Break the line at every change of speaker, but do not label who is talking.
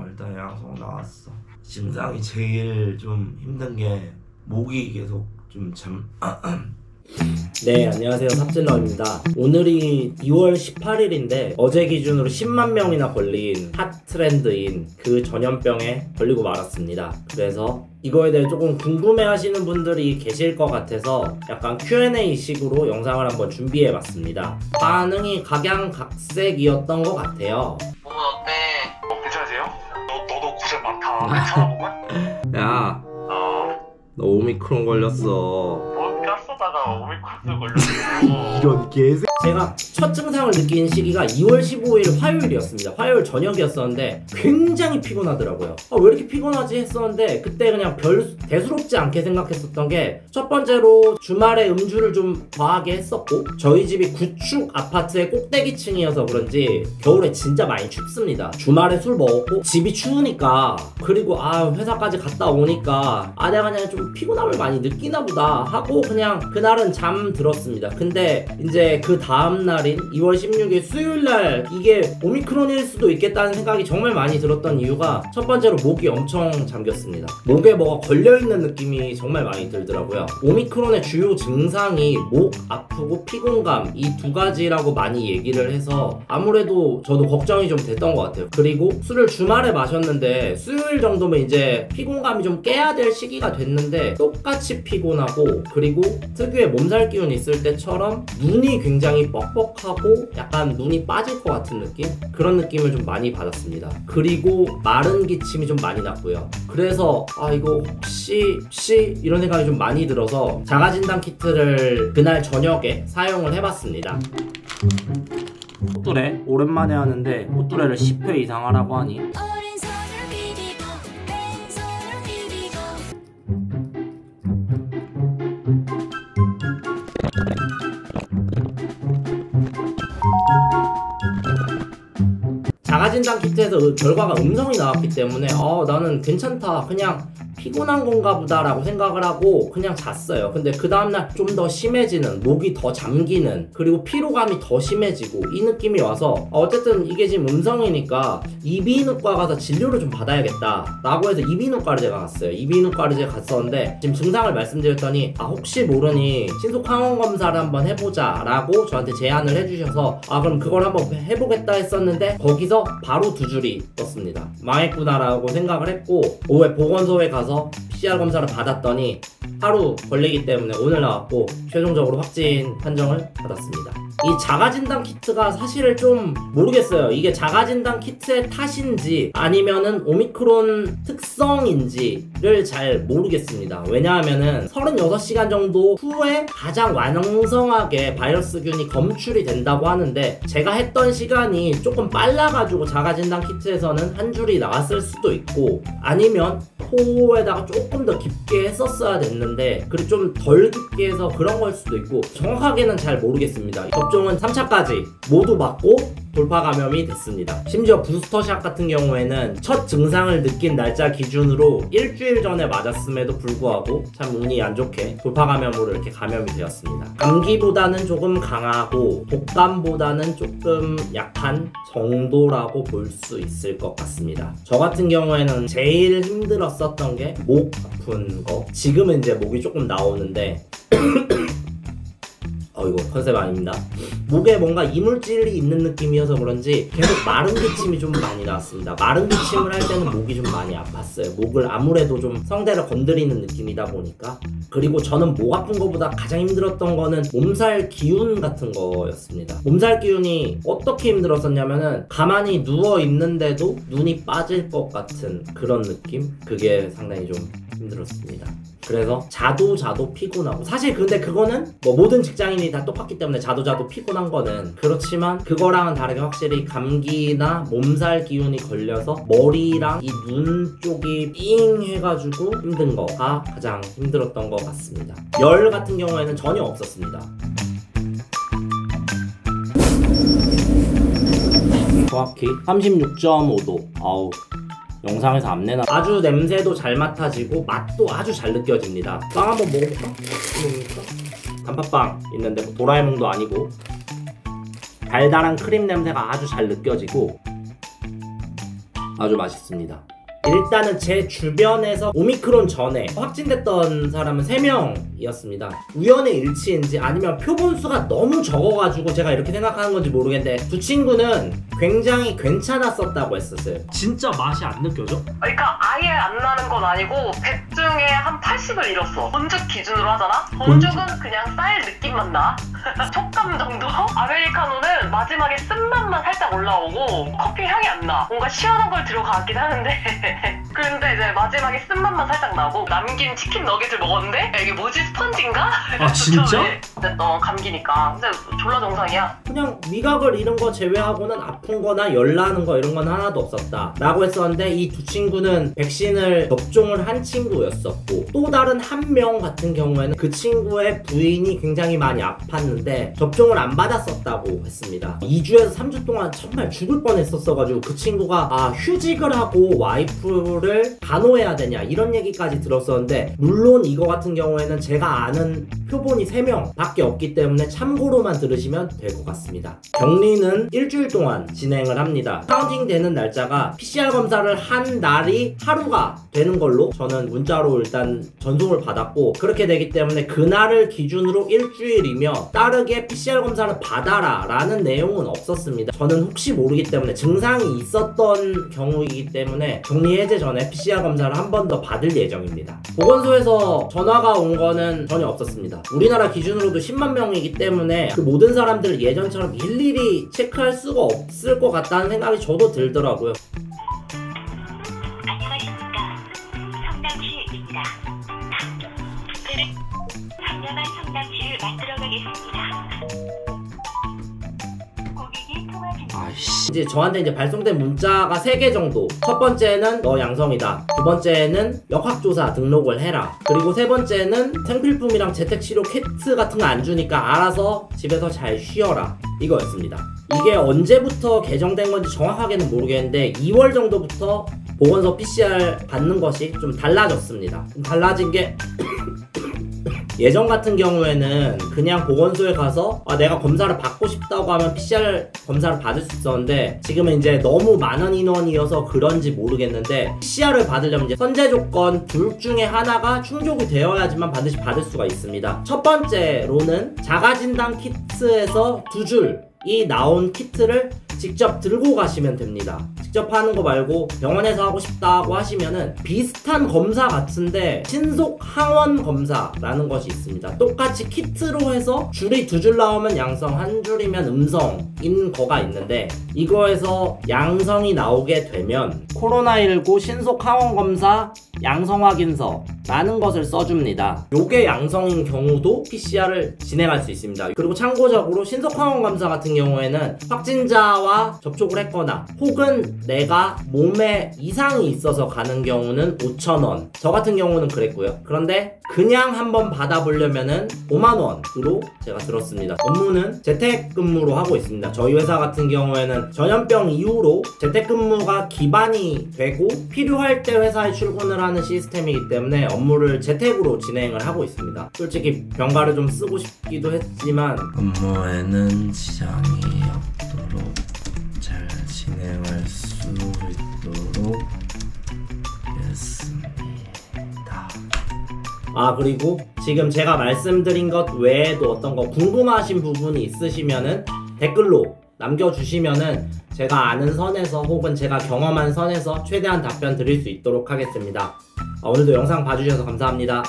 일단 양성 나왔어. 증상이 제일 좀 힘든 게 목이 계속 좀
네, 안녕하세요. 삽질러입니다. 오늘이 2월 18일인데 어제 기준으로 10만 명이나 걸린 핫 트렌드인 그 전염병에 걸리고 말았습니다. 그래서 이거에 대해 조금 궁금해 하시는 분들이 계실 것 같아서 약간 Q&A 식으로 영상을 한번 준비해봤습니다. 반응이 각양각색이었던 것 같아요.
어때? 괜찮으세요? 너도 고생 많다. 괜찮아?
야, 너 오미크론 걸렸어.
뭔 깠어다가 오미크론 걸렸어.
이런 개새.
제가 첫 증상을 느낀 시기가 2월 15일 화요일이었습니다. 화요일 저녁이었었는데 굉장히 피곤하더라고요. 왜 이렇게 피곤하지 했었는데 그때 그냥 별 대수롭지 않게 생각했었던 게 첫 번째로 주말에 음주를 좀 과하게 했었고 저희 집이 구축 아파트의 꼭대기층이어서 그런지 겨울에 진짜 많이 춥습니다. 주말에 술 먹었고 집이 추우니까 그리고 회사까지 갔다 오니까 내가 그냥 좀 피곤함을 많이 느끼나 보다 하고 그냥 그날은 잠 들었습니다. 근데 이제 그 다음 날인 2월 16일 수요일날 이게 오미크론일 수도 있겠다는 생각이 정말 많이 들었던 이유가 첫 번째로 목이 엄청 잠겼습니다. 목에 뭐가 걸려있는 느낌이 정말 많이 들더라고요. 오미크론의 주요 증상이 목 아프고 피곤감 이 두 가지라고 많이 얘기를 해서 아무래도 저도 걱정이 좀 됐던 것 같아요. 그리고 술을 주말에 마셨는데 수요일 정도면 이제 피곤감이 좀 깨야 될 시기가 됐는데 똑같이 피곤하고 그리고 특유의 몸살 기운 있을 때처럼 눈이 굉장히 뻑뻑하고 약간 눈이 빠질 것 같은 느낌? 그런 느낌을 좀 많이 받았습니다. 그리고 마른 기침이 좀 많이 났고요. 그래서 이거 혹시 이런 생각이 좀 많이 들어서 자가진단 키트를 그날 저녁에 사용을 해봤습니다. 꽃뚜레 오랜만에 하는데 꽃뚜레를 10회 이상 하라고 하니 자가진단 키트에서 결과가 음성이 나왔기 때문에 나는 괜찮다 그냥 피곤한 건가 보다 라고 생각을 하고 그냥 잤어요. 근데 그 다음날 좀 더 심해지는 목이 더 잠기는 그리고 피로감이 더 심해지고 이 느낌이 와서 어쨌든 이게 지금 음성이니까 이비인후과 가서 진료를 좀 받아야겠다 라고 해서 이비인후과를 제가 갔어요. 이비인후과를 제가 갔었는데 지금 증상을 말씀드렸더니 혹시 모르니 신속 항원 검사를 한번 해보자 라고 저한테 제안을 해주셔서 그럼 그걸 한번 해보겠다 했었는데 거기서 바로 두 줄이 떴습니다. 망했구나 라고 생각을 했고 오후에 보건소에 가서 PCR 검사를 받았더니 하루 걸리기 때문에 오늘 나왔고 최종적으로 확진 판정을 받았습니다. 이 자가진단 키트가 사실은 좀 모르겠어요. 이게 자가진단 키트의 탓인지 아니면은 오미크론 특성인지를 잘 모르겠습니다. 왜냐하면은 36시간 정도 후에 가장 완성하게 바이러스균이 검출이 된다고 하는데 제가 했던 시간이 조금 빨라가지고 자가진단 키트에서는 한 줄이 나왔을 수도 있고 아니면 코에다가 조금 더 깊게 했었어야 됐는데 그리고 좀 덜 깊게 해서 그런 걸 수도 있고 정확하게는 잘 모르겠습니다. 접종은 3차까지 모두 맞고 돌파 감염이 됐습니다. 심지어 부스터샷 같은 경우에는 첫 증상을 느낀 날짜 기준으로 일주일 전에 맞았음에도 불구하고 참 운이 안 좋게 돌파 감염으로 이렇게 감염이 되었습니다. 감기보다는 조금 강하고 독감보다는 조금 약한 정도라고 볼 수 있을 것 같습니다. 저 같은 경우에는 제일 힘들었었던 게 목 아픈 거. 지금은 이제 목이 조금 나오는데 이거 컨셉 아닙니다. 목에 뭔가 이물질이 있는 느낌이어서 그런지 계속 마른 기침이 좀 많이 나왔습니다. 마른 기침을 할 때는 목이 좀 많이 아팠어요. 목을 아무래도 좀 성대를 건드리는 느낌이다 보니까. 그리고 저는 목 아픈 거보다 가장 힘들었던 거는 몸살 기운 같은 거였습니다. 몸살 기운이 어떻게 힘들었었냐면은 가만히 누워 있는데도 눈이 빠질 것 같은 그런 느낌? 그게 상당히 좀 힘들었습니다. 그래서 자도 피곤하고 사실 근데 그거는 뭐 모든 직장인이 다 똑같기 때문에 자도 피곤한 거는 그렇지만 그거랑은 다르게 확실히 감기나 몸살 기운이 걸려서 머리랑 이 눈 쪽이 삥 해가지고 힘든 거가 가장 힘들었던 것 같습니다. 열 같은 경우에는 전혀 없었습니다. 정확히 36.5도. 영상에서 안내나 아주 냄새도 잘 맡아지고 맛도 아주 잘 느껴집니다. 빵 한번 먹어볼까? 단팥빵 있는데 뭐 도라에몽도 아니고 달달한 크림 냄새가 아주 잘 느껴지고 아주 맛있습니다. 일단은 제 주변에서 오미크론 전에 확진됐던 사람은 3명이었습니다. 우연의 일치인지 아니면 표본수가 너무 적어가지고 제가 이렇게 생각하는 건지 모르겠는데 두 친구는 굉장히 괜찮았었다고 했었어요.
진짜 맛이 안 느껴져?
그러니까 아예 안 나는 건 아니고 100 중에 한 80을 잃었어. 본죽 기준으로 하잖아? 본죽은 그냥 쌀 느낌만 나. 촉감 정도? 아메리카노는 마지막에 쓴맛만 살짝 올라오고 커피 향이 안 나. 뭔가 시원한 걸 들어가긴 하는데 근데 이제 마지막에 쓴맛만 살짝 나고 남긴 치킨 너겟을 먹었는데 이게 뭐지? 스펀지인가?
아 진짜?
어쨌든 감기니까. 근데 졸라 정상이야.
그냥 미각을 잃은 거 제외하고는 아픈 거나 열나는 거 이런 건 하나도 없었다 라고 했었는데 이 두 친구는 백신을 접종을 한 친구였었고 또 다른 한 명 같은 경우에는 그 친구의 부인이 굉장히 많이 아팠는데 접종을 안 받았었다고 했습니다. 2주에서 3주 동안 정말 죽을 뻔했었어가지고 그 친구가 휴직을 하고 와이프를 간호해야 되냐 이런 얘기까지 들었었는데 물론 이거 같은 경우에는 제가 아는 표본이 3명 밖에 없기 때문에 참고로만 들으시면 될 것 같습니다. 격리는 일주일 동안 진행을 합니다. 카운팅 되는 날짜가 PCR 검사를 한 날이 하루가 되는 걸로 저는 문자로 일단 전송을 받았고 그렇게 되기 때문에 그날을 기준으로 일주일이며 따르게 PCR 검사를 받아라 라는 내용은 없었습니다. 저는 혹시 모르기 때문에 증상이 있었던 경우이기 때문에 격리 해제 전에 PCR 검사를 한 번 더 받을 예정입니다. 보건소에서 전화가 온 거는 전혀 없었습니다. 우리나라 기준으로도 10만 명이기 때문에 그 모든 사람들을 예전처럼 일일이 체크할 수가 없을 것 같다는 생각이 저도 들더라고요.
안녕하십니까. 성남시입니다. 상냥한 성남시를 만들어 가겠습니다. 고객이 통화 중입니다.
이제 저한테 발송된 문자가 3개 정도. 첫 번째는 너 양성이다. 두 번째는 역학조사 등록을 해라. 그리고 세 번째는 생필품이랑 재택치료 키트 같은 거 안 주니까 알아서 집에서 잘 쉬어라. 이거였습니다. 이게 언제부터 개정된 건지 정확하게는 모르겠는데 2월 정도부터 보건소 PCR 받는 것이 좀 달라졌습니다. 달라진 게 예전 같은 경우에는 그냥 보건소에 가서 내가 검사를 받고 싶다고 하면 PCR 검사를 받을 수 있었는데 지금은 이제 너무 많은 인원이어서 그런지 모르겠는데 PCR을 받으려면 이제 선제 조건 둘 중에 하나가 충족이 되어야지만 반드시 받을 수가 있습니다. 첫 번째로는 자가진단 키트에서 2줄이 나온 키트를 직접 들고 가시면 됩니다. 직접 하는 거 말고 병원에서 하고 싶다고 하시면은 비슷한 검사 같은데 신속 항원 검사라는 것이 있습니다. 똑같이 키트로 해서 줄이 2줄 나오면 양성, 한 줄이면 음성인 거가 있는데 이거에서 양성이 나오게 되면 코로나19 신속 항원 검사 양성 확인서 라는 것을 써줍니다. 요게 양성인 경우도 PCR을 진행할 수 있습니다. 그리고 참고적으로 신속 항원 검사 같은 경우에는 확진자와 접촉을 했거나 혹은 내가 몸에 이상이 있어서 가는 경우는 5,000원. 저 같은 경우는 그랬고요. 그런데 그냥 한번 받아보려면은 5만원으로 제가 들었습니다. 업무는 재택근무로 하고 있습니다. 저희 회사 같은 경우에는 전염병 이후로 재택근무가 기반이 되고 필요할 때 회사에 출근을 하는 시스템이기 때문에 업무를 재택으로 진행을 하고 있습니다. 솔직히 병가를 좀 쓰고 싶기도 했지만
업무에는 지장이 없도록 잘 진행할 수 있도록 했습니다.
그리고 지금 제가 말씀드린 것 외에도 어떤 거 궁금하신 부분이 있으시면은 댓글로 남겨주시면은 제가 아는 선에서 혹은 제가 경험한 선에서 최대한 답변 드릴 수 있도록 하겠습니다. 오늘도 영상 봐주셔서 감사합니다.